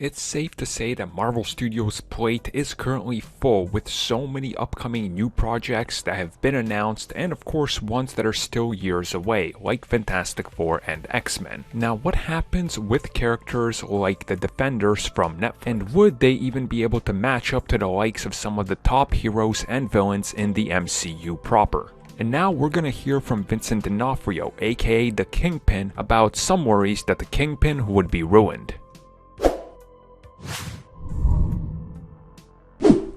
It's safe to say that Marvel Studios' plate is currently full with so many upcoming new projects that have been announced and of course ones that are still years away, like Fantastic Four and X-Men. Now what happens with characters like the Defenders from Netflix? And would they even be able to match up to the likes of some of the top heroes and villains in the MCU proper? And now we're gonna hear from Vincent D'Onofrio, aka the Kingpin, about some worries that the Kingpin would be ruined.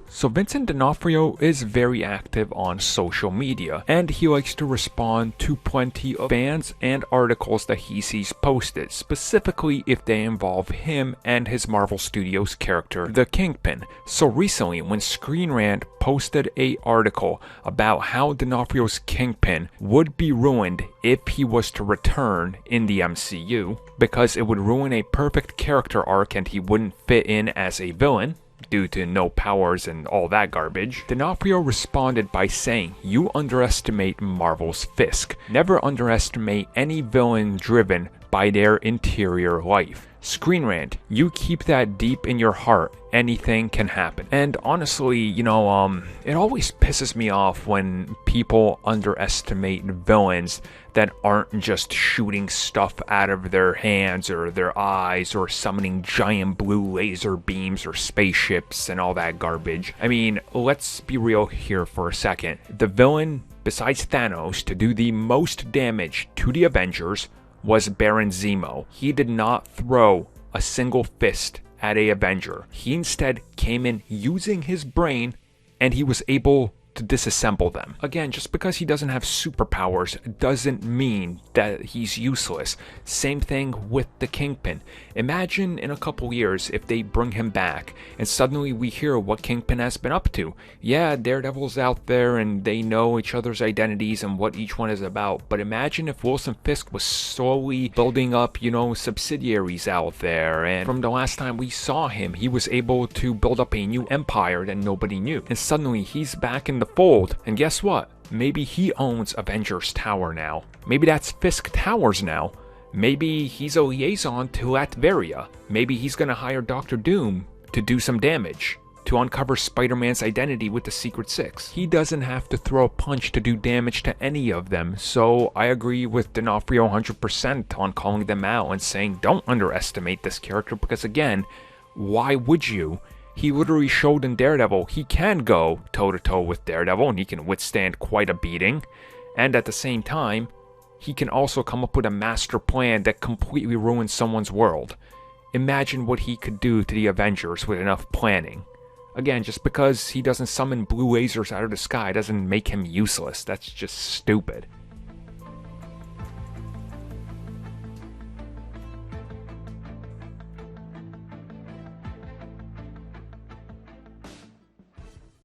So Vincent D'Onofrio is very active on social media, and he likes to respond to plenty of fans and articles that he sees posted, specifically if they involve him and his Marvel Studios character, the Kingpin. So recently, when Screen Rant posted an article about how D'Onofrio's Kingpin would be ruined if he was to return in the MCU, because it would ruin a perfect character arc and he wouldn't fit in as a villain, due to no powers and all that garbage, D'Onofrio responded by saying, "You underestimate Marvel's Fisk. Never underestimate any villain driven by their interior life. Screen Rant, you keep that deep in your heart. Anything can happen." And honestly, it always pisses me off when people underestimate villains that aren't just shooting stuff out of their hands or their eyes or summoning giant blue laser beams or spaceships and all that garbage. I mean, let's be real here for a second. The villain, besides Thanos, to do the most damage to the Avengers was Baron Zemo. He did not throw a single fist at an Avenger. He instead came in using his brain, and he was able to disassemble them. Again, just because he doesn't have superpowers doesn't mean that he's useless. Same thing with the Kingpin. Imagine in a couple years if they bring him back and suddenly we hear what Kingpin has been up to. Yeah, Daredevil's out there and they know each other's identities and what each one is about, but imagine if Wilson Fisk was slowly building up, subsidiaries out there, and from the last time we saw him, he was able to build up a new empire that nobody knew, and suddenly he's back in the fold, and guess what? Maybe he owns Avengers Tower now. Maybe that's Fisk Towers now. Maybe he's a liaison to Latveria. Maybe he's gonna hire Dr. Doom to do some damage, to uncover Spider-Man's identity with the Secret Six. He doesn't have to throw a punch to do damage to any of them, so I agree with D'Onofrio 100% on calling them out and saying don't underestimate this character, because again, why would you? He literally showed in Daredevil he can go toe-to-toe with Daredevil and he can withstand quite a beating. And at the same time, he can also come up with a master plan that completely ruins someone's world. Imagine what he could do to the Avengers with enough planning. Again, just because he doesn't summon blue lasers out of the sky doesn't make him useless. That's just stupid.